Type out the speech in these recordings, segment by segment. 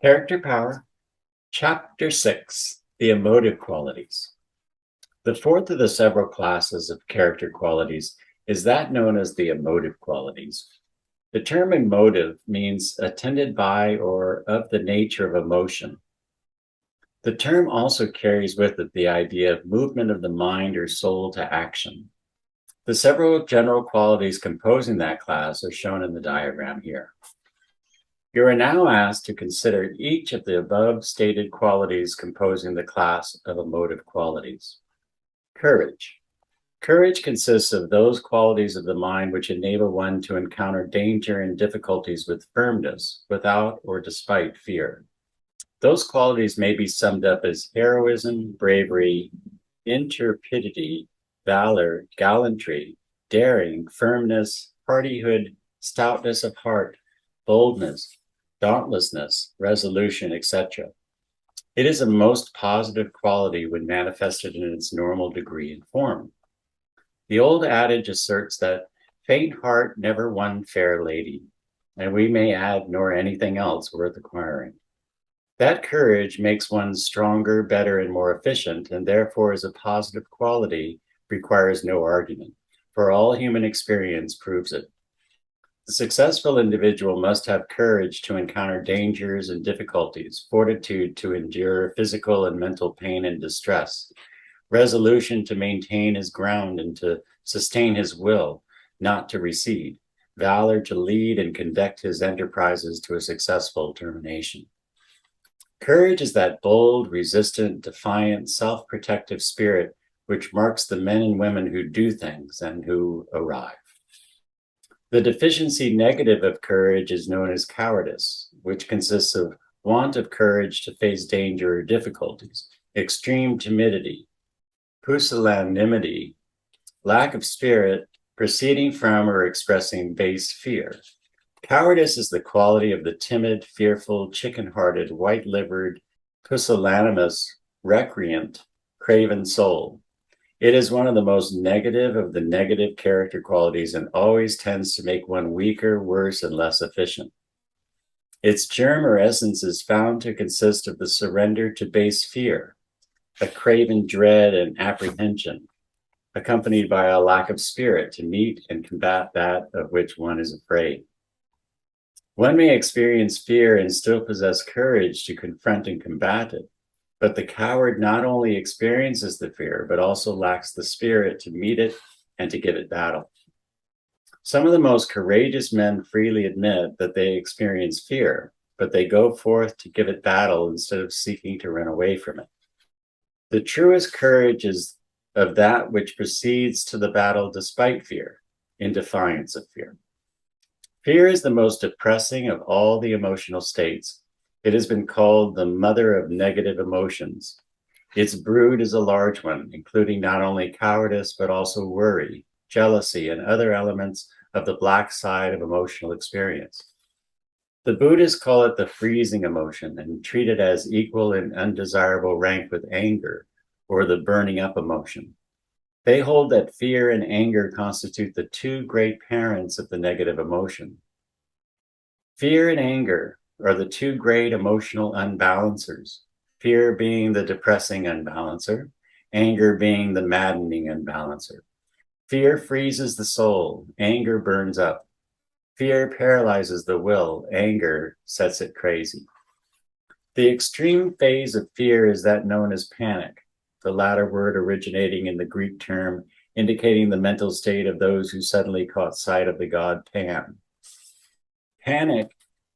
Character Power, Chapter 6, The Emotive Qualities. The fourth of the several classes of character qualities is that known as the emotive qualities. The term emotive means attended by or of the nature of emotion. The term also carries with it the idea of movement of the mind or soul to action. The several general qualities composing that class are shown in the diagram here. You are now asked to consider each of the above stated qualities composing the class of emotive qualities. Courage. Courage consists of those qualities of the mind which enable one to encounter danger and difficulties with firmness, without or despite fear. Those qualities may be summed up as heroism, bravery, intrepidity, valor, gallantry, daring, firmness, hardihood, stoutness of heart, boldness, dauntlessness, resolution, etc. It is a most positive quality when manifested in its normal degree and form. The old adage asserts that faint heart never won fair lady, and we may add nor anything else worth acquiring. That courage makes one stronger, better, and more efficient, and therefore is a positive quality, requires no argument, for all human experience proves it. The successful individual must have courage to encounter dangers and difficulties, fortitude to endure physical and mental pain and distress, resolution to maintain his ground and to sustain his will, not to recede, valor to lead and conduct his enterprises to a successful termination. Courage is that bold, resistant, defiant, self-protective spirit which marks the men and women who do things and who arrive. The deficiency negative of courage is known as cowardice, which consists of want of courage to face danger or difficulties, extreme timidity, pusillanimity, lack of spirit, proceeding from or expressing base fear. Cowardice is the quality of the timid, fearful, chicken-hearted, white-livered, pusillanimous, recreant, craven soul. It is one of the most negative of the negative character qualities and always tends to make one weaker, worse, and less efficient. Its germ or essence is found to consist of the surrender to base fear, a craven dread and apprehension, accompanied by a lack of spirit to meet and combat that of which one is afraid. One may experience fear and still possess courage to confront and combat it. But the coward not only experiences the fear, but also lacks the spirit to meet it and to give it battle. Some of the most courageous men freely admit that they experience fear, but they go forth to give it battle instead of seeking to run away from it. The truest courage is of that which proceeds to the battle despite fear, in defiance of fear. Fear is the most depressing of all the emotional states. It has been called the mother of negative emotions. Its brood is a large one, including not only cowardice, but also worry, jealousy, and other elements of the black side of emotional experience. The Buddhists call it the freezing emotion and treat it as equal in undesirable rank with anger, or the burning up emotion. They hold that fear and anger constitute the two great parents of the negative emotion. Fear and anger are the two great emotional unbalancers, fear being the depressing unbalancer, anger being the maddening unbalancer. Fear freezes the soul, anger burns up. Fear paralyzes the will, anger sets it crazy. The extreme phase of fear is that known as panic, the latter word originating in the Greek term indicating the mental state of those who suddenly caught sight of the god Pan. Panic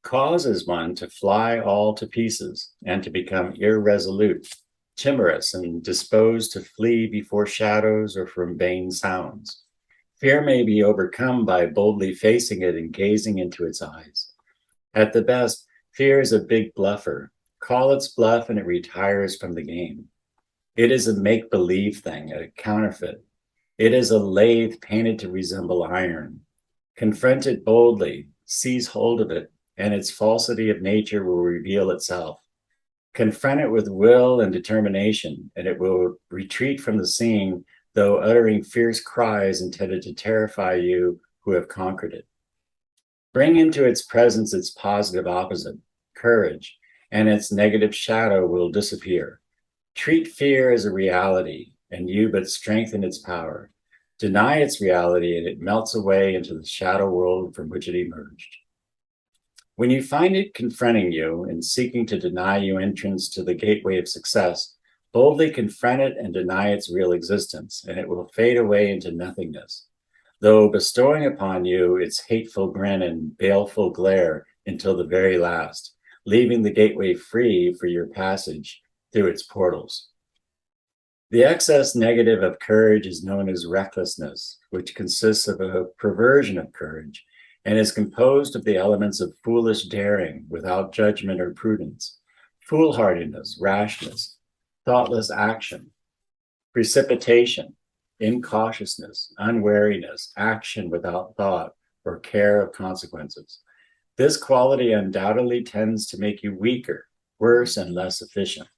causes one to fly all to pieces and to become irresolute, timorous, and disposed to flee before shadows or from vain sounds. Fear may be overcome by boldly facing it and gazing into its eyes. At the best, fear is a big bluffer. Call its bluff and it retires from the game. It is a make-believe thing, a counterfeit. It is a lathe painted to resemble iron. Confront it boldly, seize hold of it, and its falsity of nature will reveal itself. Confront it with will and determination, and it will retreat from the scene, though uttering fierce cries intended to terrify you who have conquered it. Bring into its presence its positive opposite, courage, and its negative shadow will disappear. Treat fear as a reality, and you but strengthen its power. Deny its reality, and it melts away into the shadow world from which it emerged. When you find it confronting you and seeking to deny you entrance to the gateway of success, boldly confront it and deny its real existence, and it will fade away into nothingness, though bestowing upon you its hateful grin and baleful glare until the very last, leaving the gateway free for your passage through its portals. The excess negative of courage is known as recklessness, which consists of a perversion of courage and is composed of the elements of foolish daring without judgment or prudence, foolhardiness, rashness, thoughtless action, precipitation, incautiousness, unwariness, action without thought or care of consequences. This quality undoubtedly tends to make you weaker, worse, and less efficient.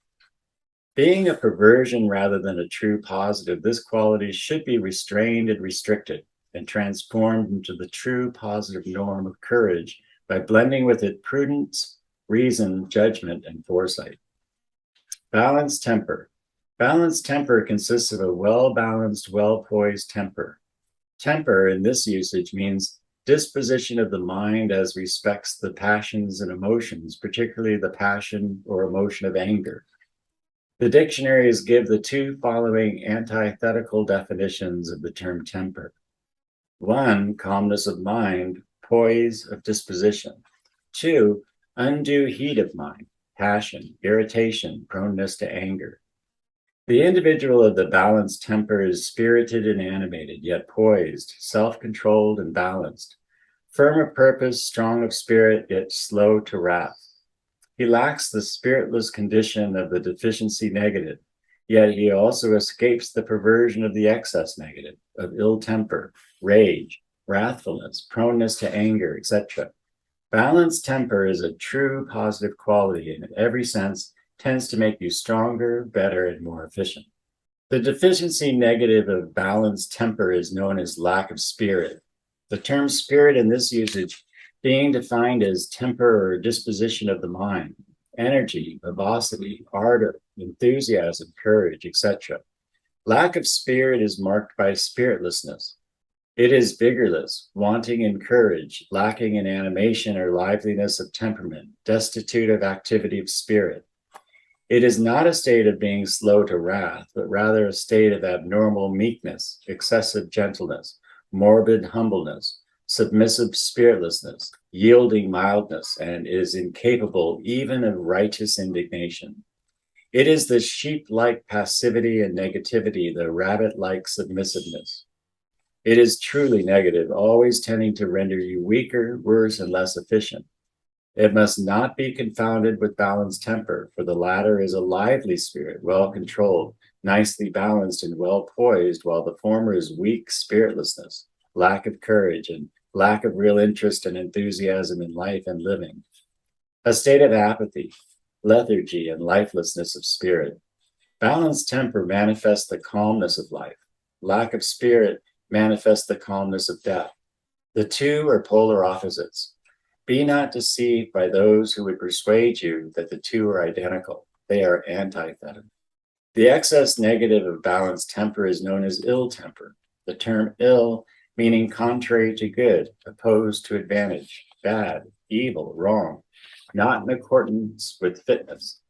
Being a perversion rather than a true positive, this quality should be restrained and restricted and transformed into the true positive norm of courage by blending with it prudence, reason, judgment, and foresight. Balanced temper. Balanced temper consists of a well-balanced, well-poised temper. Temper in this usage means disposition of the mind as respects the passions and emotions, particularly the passion or emotion of anger. The dictionaries give the two following antithetical definitions of the term temper. 1, calmness of mind, poise of disposition. 2, undue heat of mind, passion, irritation, proneness to anger. The individual of the balanced temper is spirited and animated, yet poised, self-controlled and balanced, firm of purpose, strong of spirit, yet slow to wrath. He lacks the spiritless condition of the deficiency negative, yet he also escapes the perversion of the excess negative, of ill temper, rage, wrathfulness, proneness to anger, etc. Balanced temper is a true positive quality and in every sense tends to make you stronger, better, and more efficient. The deficiency negative of balanced temper is known as lack of spirit. The term spirit in this usage being defined as temper or disposition of the mind, energy, vivacity, ardor, enthusiasm, courage, etc. Lack of spirit is marked by spiritlessness. It is vigorless, wanting in courage, lacking in animation or liveliness of temperament, destitute of activity of spirit. It is not a state of being slow to wrath, but rather a state of abnormal meekness, excessive gentleness, morbid humbleness, submissive spiritlessness, yielding mildness, and is incapable even of righteous indignation. It is the sheep-like passivity and negativity, the rabbit-like submissiveness. It is truly negative, always tending to render you weaker, worse, and less efficient. It must not be confounded with balanced temper, for the latter is a lively spirit, well controlled, nicely balanced, and well poised, while the former is weak spiritlessness, lack of courage, and lack of real interest and enthusiasm in life and living. A state of apathy, lethargy, and lifelessness of spirit. Balanced temper manifests the calmness of life. Lack of spirit manifests the calmness of death. The two are polar opposites. Be not deceived by those who would persuade you that the two are identical. They are antithetical. The excess negative of balanced temper is known as ill temper. The term ill meaning contrary to good, opposed to advantage, bad, evil, wrong, not in accordance with fitness.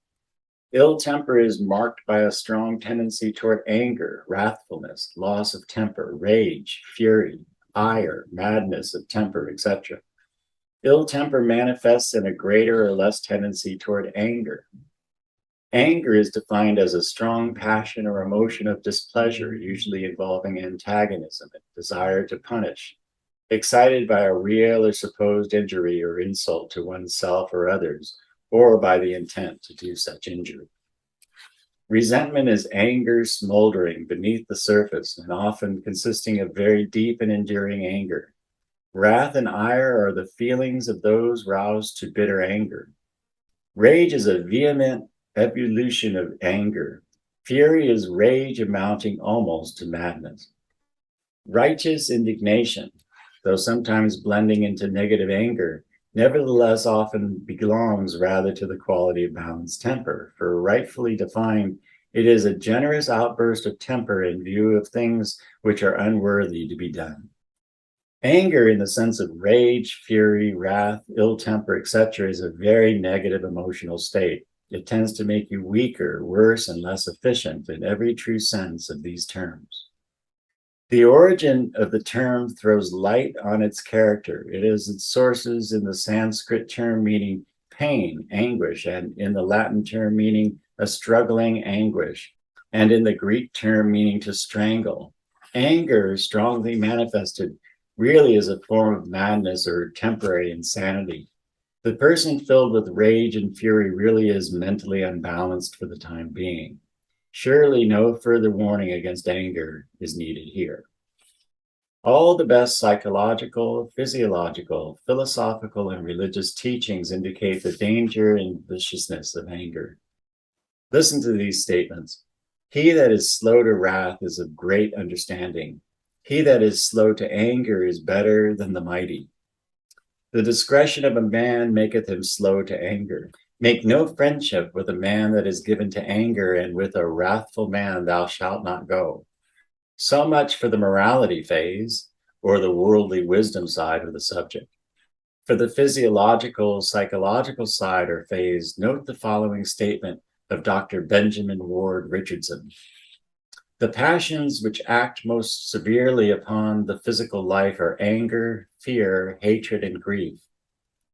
Ill temper is marked by a strong tendency toward anger, wrathfulness, loss of temper, rage, fury, ire, madness of temper, etc. Ill temper manifests in a greater or less tendency toward anger. Anger is defined as a strong passion or emotion of displeasure, usually involving antagonism and desire to punish, excited by a real or supposed injury or insult to oneself or others, or by the intent to do such injury. Resentment is anger smoldering beneath the surface and often consisting of very deep and enduring anger. Wrath and ire are the feelings of those roused to bitter anger. Rage is a vehement ebullition of anger. Fury is rage amounting almost to madness. Righteous indignation, though sometimes blending into negative anger, nevertheless often belongs rather to the quality of balanced temper, for rightfully defined, it is a generous outburst of temper in view of things which are unworthy to be done. Anger, in the sense of rage, fury, wrath, ill temper, etc., is a very negative emotional state. It tends to make you weaker, worse, and less efficient in every true sense of these terms. The origin of the term throws light on its character. It has its sources in the Sanskrit term meaning pain, anguish, and in the Latin term meaning a struggling anguish, and in the Greek term meaning to strangle. Anger, strongly manifested, really is a form of madness or temporary insanity. The person filled with rage and fury really is mentally unbalanced for the time being. Surely no further warning against anger is needed here. All the best psychological, physiological, philosophical, and religious teachings indicate the danger and viciousness of anger. Listen to these statements. He that is slow to wrath is of great understanding. He that is slow to anger is better than the mighty. The discretion of a man maketh him slow to anger. Make no friendship with a man that is given to anger, and with a wrathful man thou shalt not go. So much for the morality phase, or the worldly wisdom side of the subject. For the physiological, psychological side or phase, note the following statement of Dr. Benjamin Ward Richardson. The passions which act most severely upon the physical life are anger, fear, hatred, and grief.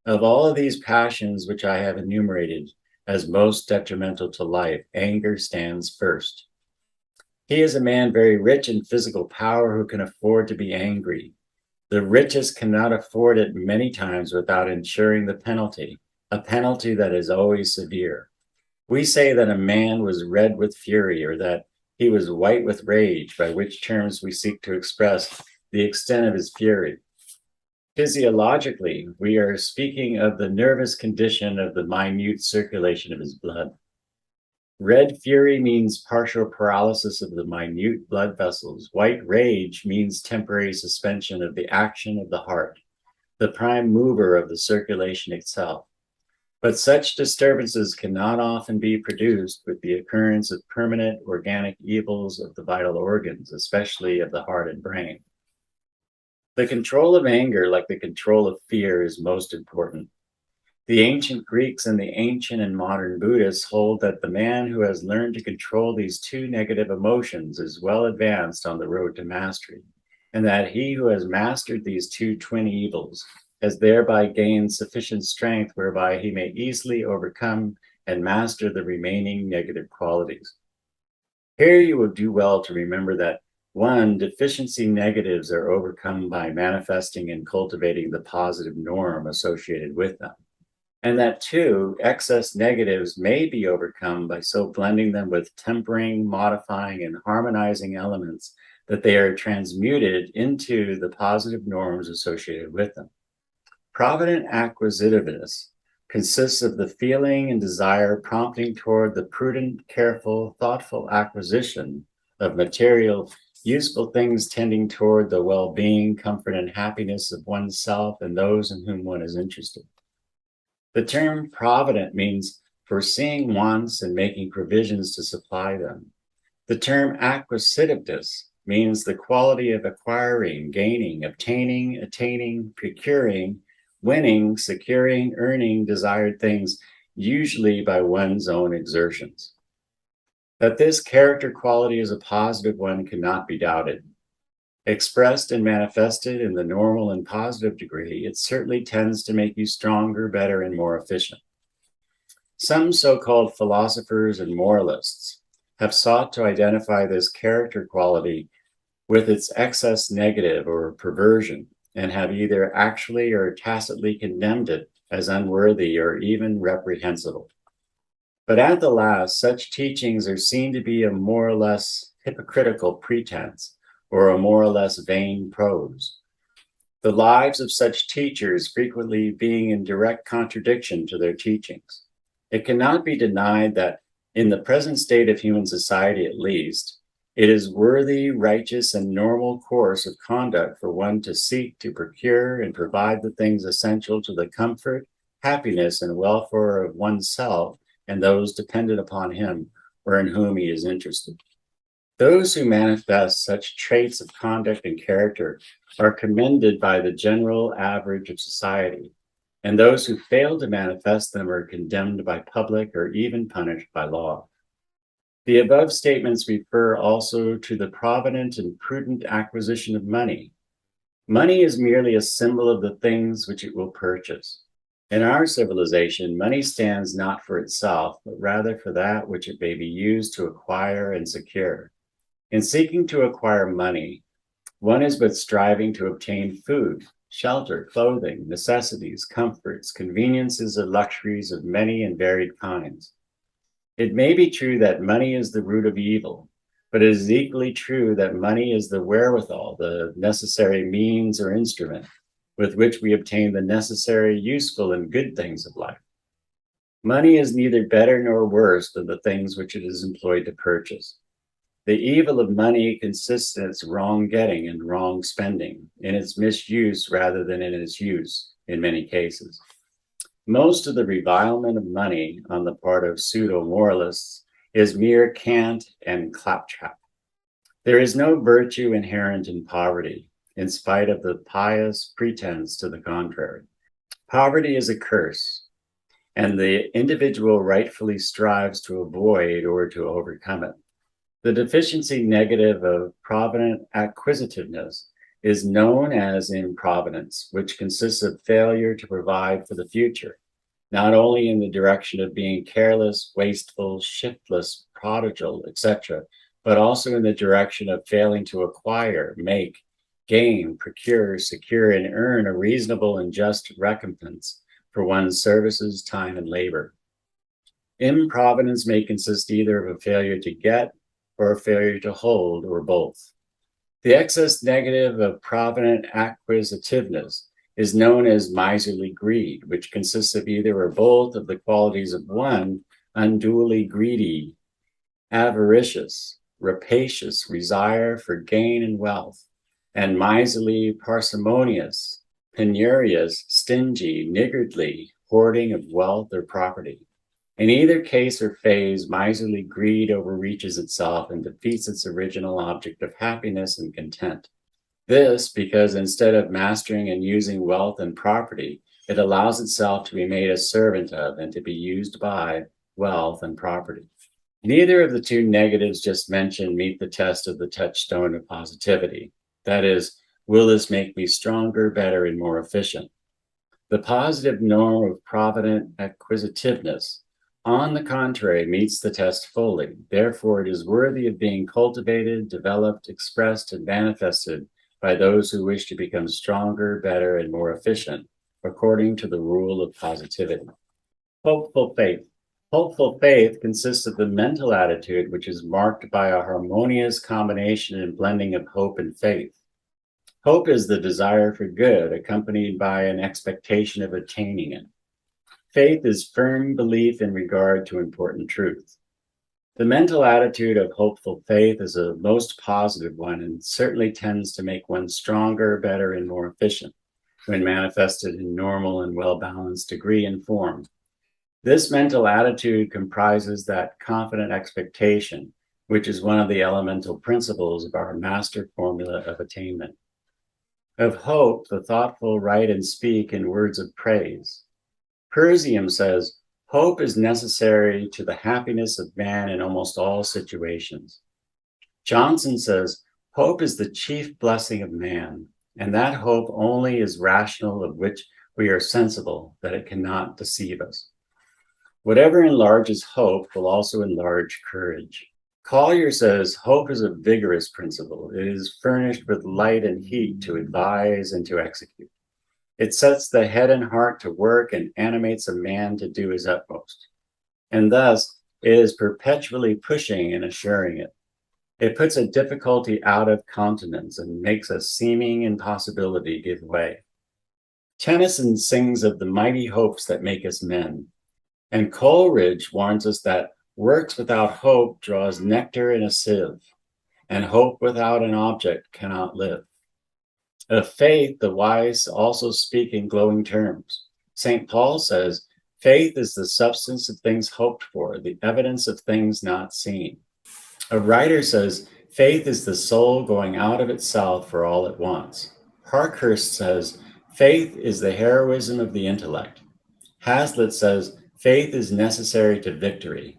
Of all of these passions which I have enumerated as most detrimental to life, anger stands first. He is a man very rich in physical power who can afford to be angry. The richest cannot afford it many times without incurring the penalty, a penalty that is always severe. We say that a man was red with fury, or that he was white with rage, by which terms we seek to express the extent of his fury. Physiologically, we are speaking of the nervous condition of the minute circulation of his blood. Red fury means partial paralysis of the minute blood vessels. White rage means temporary suspension of the action of the heart, the prime mover of the circulation itself. But such disturbances cannot often be produced with the occurrence of permanent organic evils of the vital organs, especially of the heart and brain. The control of anger, like the control of fear, is most important. The ancient Greeks and the ancient and modern Buddhists hold that the man who has learned to control these two negative emotions is well advanced on the road to mastery, and that he who has mastered these two twin evils has thereby gained sufficient strength whereby he may easily overcome and master the remaining negative qualities. Here you will do well to remember that 1, deficiency negatives are overcome by manifesting and cultivating the positive norm associated with them. And that 2, excess negatives may be overcome by so blending them with tempering, modifying, and harmonizing elements that they are transmuted into the positive norms associated with them. Provident acquisitiveness consists of the feeling and desire prompting toward the prudent, careful, thoughtful acquisition of material useful things tending toward the well-being, comfort, and happiness of oneself and those in whom one is interested. The term provident means foreseeing wants and making provisions to supply them. The term acquisitiveness means the quality of acquiring, gaining, obtaining, attaining, procuring, winning, securing, earning desired things, usually by one's own exertions. That this character quality is a positive one cannot be doubted. Expressed and manifested in the normal and positive degree, it certainly tends to make you stronger, better, and more efficient. Some so-called philosophers and moralists have sought to identify this character quality with its excess negative or perversion, and have either actually or tacitly condemned it as unworthy or even reprehensible. But at the last, such teachings are seen to be a more or less hypocritical pretense, or a more or less vain prose. The lives of such teachers frequently being in direct contradiction to their teachings. It cannot be denied that in the present state of human society, at least, It is worthy, righteous, and normal course of conduct for one to seek to procure and provide the things essential to the comfort, happiness, and welfare of oneself and those dependent upon him or in whom he is interested. Those who manifest such traits of conduct and character are commended by the general average of society, and those who fail to manifest them are condemned by public or even punished by law. The above statements refer also to the provident and prudent acquisition of money. Money is merely a symbol of the things which it will purchase. In our civilization, money stands not for itself, but rather for that which it may be used to acquire and secure. In seeking to acquire money, one is but striving to obtain food, shelter, clothing, necessities, comforts, conveniences, and luxuries of many and varied kinds. It may be true that money is the root of evil, but it is equally true that money is the wherewithal, the necessary means or instrument with which we obtain the necessary, useful, and good things of life. Money is neither better nor worse than the things which it is employed to purchase. The evil of money consists in its wrong getting and wrong spending, in its misuse rather than in its use, in many cases. Most of the revilement of money on the part of pseudo-moralists is mere cant and claptrap. There is no virtue inherent in poverty, in spite of the pious pretense to the contrary. Poverty is a curse, and the individual rightfully strives to avoid or to overcome it. The deficiency negative of provident acquisitiveness is known as improvidence, which consists of failure to provide for the future, not only in the direction of being careless, wasteful, shiftless, prodigal, etc., but also in the direction of failing to acquire, make, gain, procure, secure, and earn a reasonable and just recompense for one's services, time, and labor. Improvidence may consist either of a failure to get or a failure to hold, or both. The excess negative of provident acquisitiveness is known as miserly greed, which consists of either or both of the qualities of one, unduly greedy, avaricious, rapacious, desire for gain and wealth, and miserly, parsimonious, penurious, stingy, niggardly, hoarding of wealth or property. In either case or phase, miserly greed overreaches itself and defeats its original object of happiness and content. This because instead of mastering and using wealth and property, it allows itself to be made a servant of and to be used by wealth and property. Neither of the two negatives just mentioned meet the test of the touchstone of positivity. That is, will this make me stronger, better, and more efficient? The positive norm of provident acquisitiveness, on the contrary, meets the test fully. Therefore, it is worthy of being cultivated, developed, expressed, and manifested by those who wish to become stronger, better, and more efficient, according to the rule of positivity. Hopeful faith. Hopeful faith consists of the mental attitude which is marked by a harmonious combination and blending of hope and faith. Hope is the desire for good, accompanied by an expectation of attaining it. Faith is firm belief in regard to important truth. The mental attitude of hopeful faith is a most positive one and certainly tends to make one stronger, better, and more efficient when manifested in normal and well-balanced degree and form. This mental attitude comprises that confident expectation, which is one of the elemental principles of our master formula of attainment. Of hope, the thoughtful write and speak in words of praise. Persium says, hope is necessary to the happiness of man in almost all situations. Johnson says, hope is the chief blessing of man, and that hope only is rational, of which we are sensible that it cannot deceive us. Whatever enlarges hope will also enlarge courage. Collier says, hope is a vigorous principle. It is furnished with light and heat to advise and to execute. It sets the head and heart to work and animates a man to do his utmost. And thus, it is perpetually pushing and assuring it. It puts a difficulty out of countenance and makes a seeming impossibility give way. Tennyson sings of the mighty hopes that make us men. And Coleridge warns us that works without hope draws nectar in a sieve. and hope without an object cannot live. Of faith, the wise also speak in glowing terms. St. Paul says, faith is the substance of things hoped for, the evidence of things not seen. A writer says, faith is the soul going out of itself for all it wants. Parkhurst says, faith is the heroism of the intellect. Hazlitt says, faith is necessary to victory.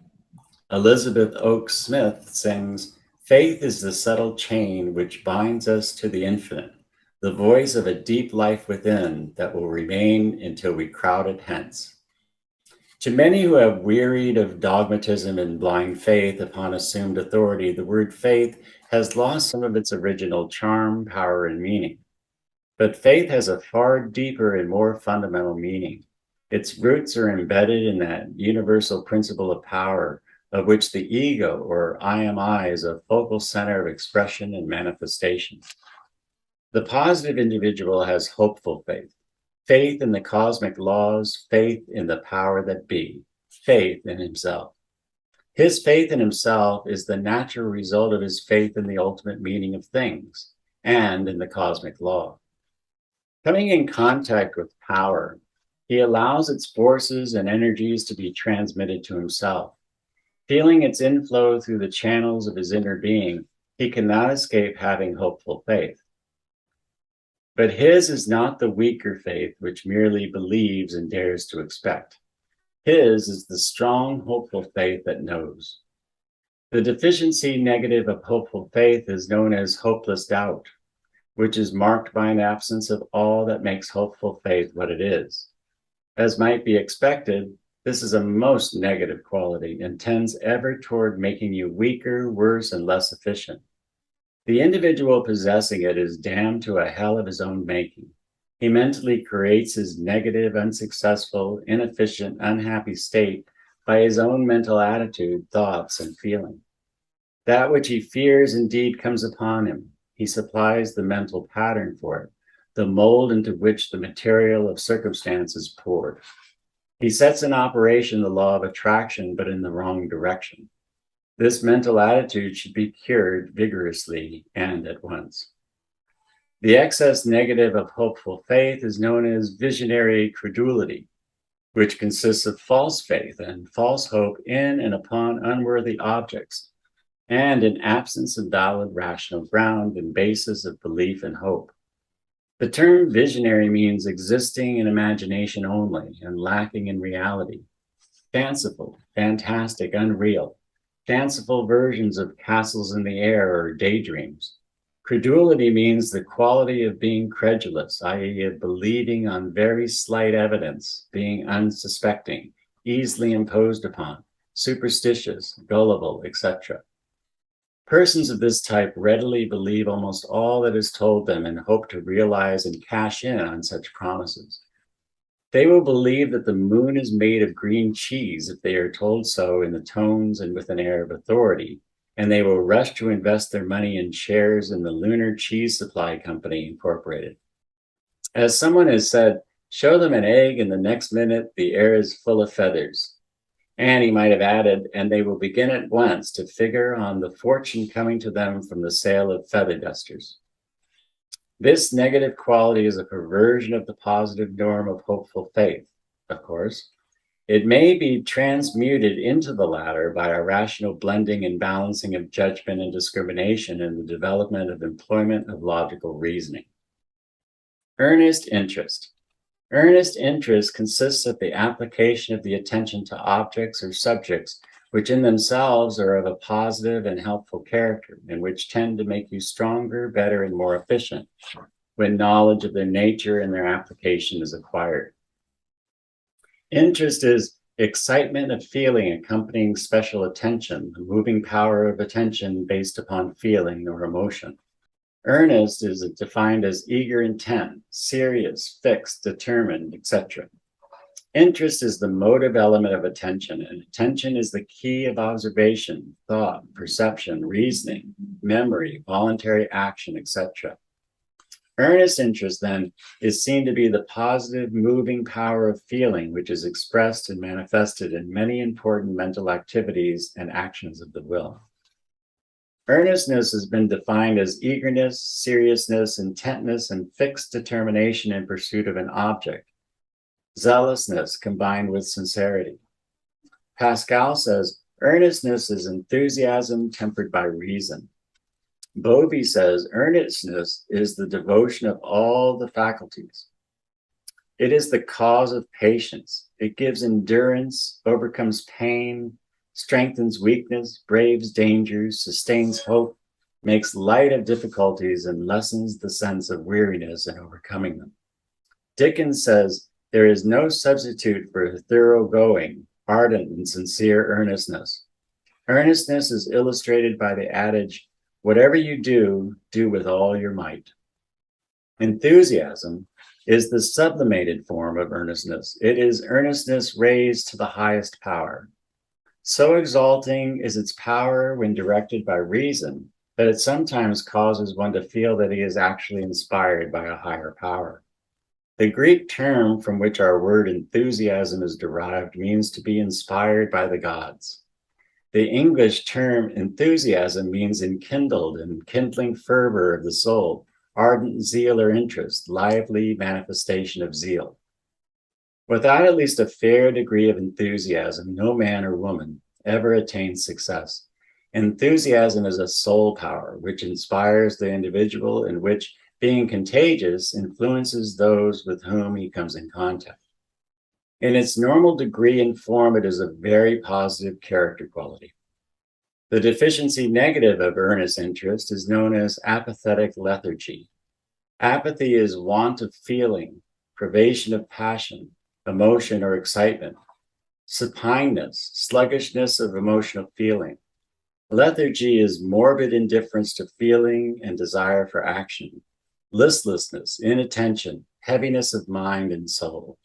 Elizabeth Oakes Smith sings, faith is the subtle chain which binds us to the infinite, the voice of a deep life within that will remain until we crowd it hence. To many who have wearied of dogmatism and blind faith upon assumed authority, the word faith has lost some of its original charm, power, and meaning. But faith has a far deeper and more fundamental meaning. Its roots are embedded in that universal principle of power, of which the ego, or I am I, is a focal center of expression and manifestation. The positive individual has hopeful faith. Faith in the cosmic laws, faith in the power that be, faith in himself. His faith in himself is the natural result of his faith in the ultimate meaning of things and in the cosmic law. Coming in contact with power, he allows its forces and energies to be transmitted to himself. Feeling its inflow through the channels of his inner being, he cannot escape having hopeful faith. But his is not the weaker faith which merely believes and dares to expect. His is the strong, hopeful faith that knows. The deficiency negative of hopeful faith is known as hopeless doubt, which is marked by an absence of all that makes hopeful faith what it is. As might be expected, this is a most negative quality and tends ever toward making you weaker, worse, and less efficient. The individual possessing it is damned to a hell of his own making. He mentally creates his negative, unsuccessful, inefficient, unhappy state by his own mental attitude, thoughts, and feeling. That which he fears indeed comes upon him. He supplies the mental pattern for it, the mold into which the material of circumstance is poured. He sets in operation the law of attraction, but in the wrong direction. This mental attitude should be cured vigorously and at once. The excess negative of hopeful faith is known as visionary credulity, which consists of false faith and false hope in and upon unworthy objects, and an absence of valid rational ground and basis of belief and hope. The term visionary means existing in imagination only and lacking in reality. Fanciful, fantastic, unreal. Fanciful versions of castles in the air or daydreams. Credulity means the quality of being credulous, i.e., of believing on very slight evidence, being unsuspecting, easily imposed upon, superstitious, gullible, etc. Persons of this type readily believe almost all that is told them and hope to realize and cash in on such promises. They will believe that the moon is made of green cheese if they are told so in the tones and with an air of authority, and they will rush to invest their money in shares in the Lunar Cheese Supply Company, Incorporated. As someone has said, show them an egg and the next minute the air is full of feathers. And he might have added, and they will begin at once to figure on the fortune coming to them from the sale of feather dusters. This negative quality is a perversion of the positive norm of hopeful faith, of course. It may be transmuted into the latter by a rational blending and balancing of judgment and discrimination in the development of employment of logical reasoning. Earnest interest. Earnest interest consists of the application of the attention to objects or subjects which in themselves are of a positive and helpful character, and which tend to make you stronger, better, and more efficient when knowledge of their nature and their application is acquired. Interest is excitement of feeling accompanying special attention, the moving power of attention based upon feeling or emotion. Earnest is defined as eager intent, serious, fixed, determined, etc. Interest is the motive element of attention, and attention is the key of observation, thought, perception, reasoning, memory, voluntary action, etc. Earnest interest, then, is seen to be the positive, moving power of feeling, which is expressed and manifested in many important mental activities and actions of the will. Earnestness has been defined as eagerness, seriousness, intentness, and fixed determination in pursuit of an object. Zealousness combined with sincerity. Pascal says, earnestness is enthusiasm tempered by reason. Bovey says, earnestness is the devotion of all the faculties. It is the cause of patience. It gives endurance, overcomes pain, strengthens weakness, braves dangers, sustains hope, makes light of difficulties, and lessens the sense of weariness in overcoming them. Dickens says, there is no substitute for thoroughgoing, ardent, and sincere earnestness. Earnestness is illustrated by the adage, whatever you do, do with all your might. Enthusiasm is the sublimated form of earnestness. It is earnestness raised to the highest power. So exalting is its power when directed by reason that it sometimes causes one to feel that he is actually inspired by a higher power. The Greek term from which our word enthusiasm is derived means to be inspired by the gods. The English term enthusiasm means enkindled and kindling fervor of the soul, ardent zeal or interest, lively manifestation of zeal. Without at least a fair degree of enthusiasm, no man or woman ever attains success. Enthusiasm is a soul power which inspires the individual and which, being contagious, influences those with whom he comes in contact. In its normal degree and form, it is a very positive character quality. The deficiency negative of earnest interest is known as apathetic lethargy. Apathy is want of feeling, privation of passion, emotion or excitement, supineness, sluggishness of emotional feeling. Lethargy is morbid indifference to feeling and desire for action, listlessness, inattention, heaviness of mind and soul.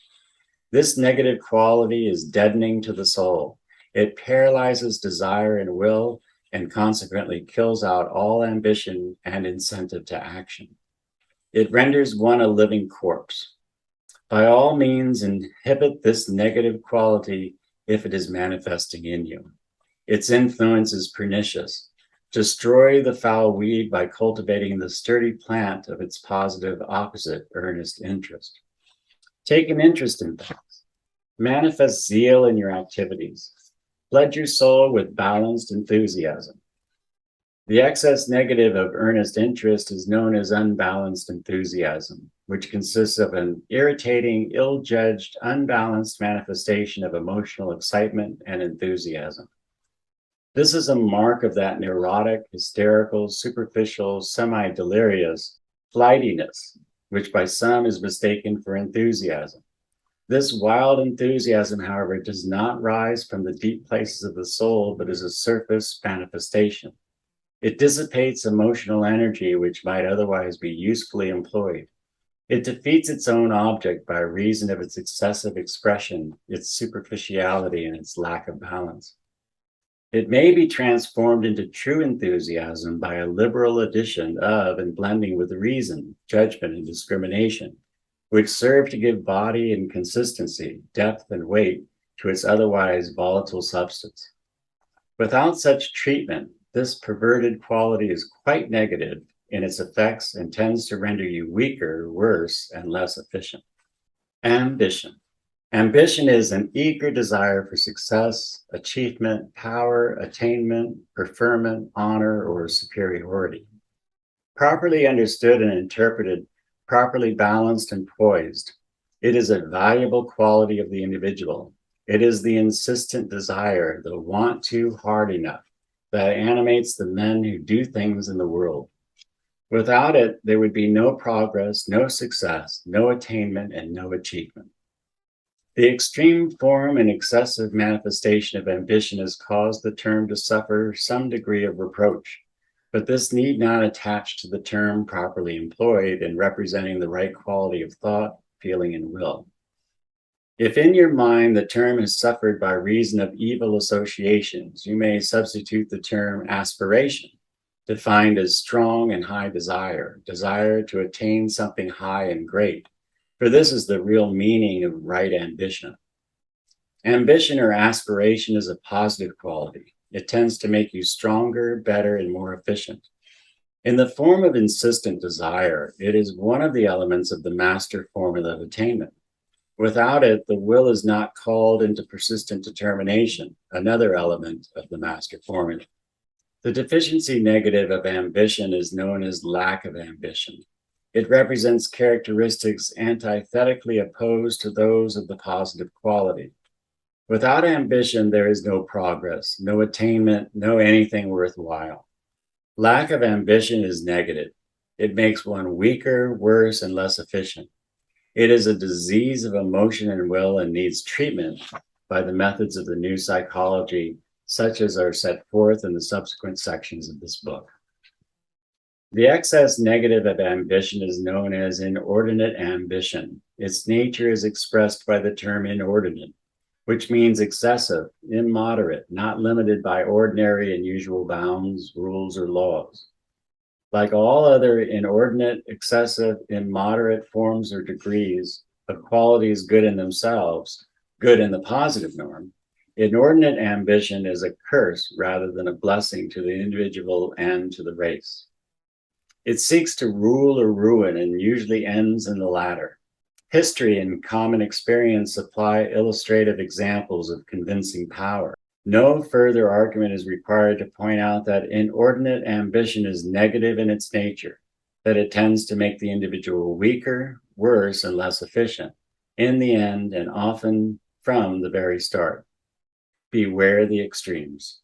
This negative quality is deadening to the soul. It paralyzes desire and will, and consequently kills out all ambition and incentive to action. It renders one a living corpse. By all means, inhibit this negative quality if it is manifesting in you. Its influence is pernicious. Destroy the foul weed by cultivating the sturdy plant of its positive opposite, earnest interest. Take an interest in things. Manifest zeal in your activities. Pledge your soul with balanced enthusiasm. The excess negative of earnest interest is known as unbalanced enthusiasm, which consists of an irritating, ill-judged, unbalanced manifestation of emotional excitement and enthusiasm. This is a mark of that neurotic, hysterical, superficial, semi-delirious flightiness, which by some is mistaken for enthusiasm. This wild enthusiasm, however, does not rise from the deep places of the soul, but is a surface manifestation. It dissipates emotional energy which might otherwise be usefully employed. It defeats its own object by reason of its excessive expression, its superficiality, and its lack of balance. It may be transformed into true enthusiasm by a liberal addition of and blending with reason, judgment, and discrimination, which serve to give body and consistency, depth and weight to its otherwise volatile substance. Without such treatment, this perverted quality is quite negative in its effects and tends to render you weaker, worse, and less efficient. Ambition. Ambition is an eager desire for success, achievement, power, attainment, preferment, honor, or superiority. Properly understood and interpreted, properly balanced and poised, it is a valuable quality of the individual. It is the insistent desire, the want to hard enough, that animates the men who do things in the world. Without it, there would be no progress, no success, no attainment, and no achievement. The extreme form and excessive manifestation of ambition has caused the term to suffer some degree of reproach, but this need not attach to the term properly employed in representing the right quality of thought, feeling, and will. If in your mind the term has suffered by reason of evil associations, you may substitute the term aspiration, defined as strong and high desire, desire to attain something high and great, for this is the real meaning of right ambition. Ambition or aspiration is a positive quality. It tends to make you stronger, better, and more efficient. In the form of insistent desire, it is one of the elements of the master formula of attainment. Without it, the will is not called into persistent determination, another element of the master formula. The deficiency negative of ambition is known as lack of ambition. It represents characteristics antithetically opposed to those of the positive quality. Without ambition, there is no progress, no attainment, no anything worthwhile. Lack of ambition is negative. It makes one weaker, worse, and less efficient. It is a disease of emotion and will and needs treatment by the methods of the new psychology, such as are set forth in the subsequent sections of this book. The excess negative of ambition is known as inordinate ambition. Its nature is expressed by the term inordinate, which means excessive, immoderate, not limited by ordinary and usual bounds, rules, or laws. Like all other inordinate, excessive, immoderate forms or degrees of qualities good in themselves, good in the positive norm, inordinate ambition is a curse rather than a blessing to the individual and to the race. It seeks to rule or ruin and usually ends in the latter. History and common experience supply illustrative examples of convincing power. No further argument is required to point out that inordinate ambition is negative in its nature, that it tends to make the individual weaker, worse, and less efficient, in the end and often from the very start. Beware the extremes.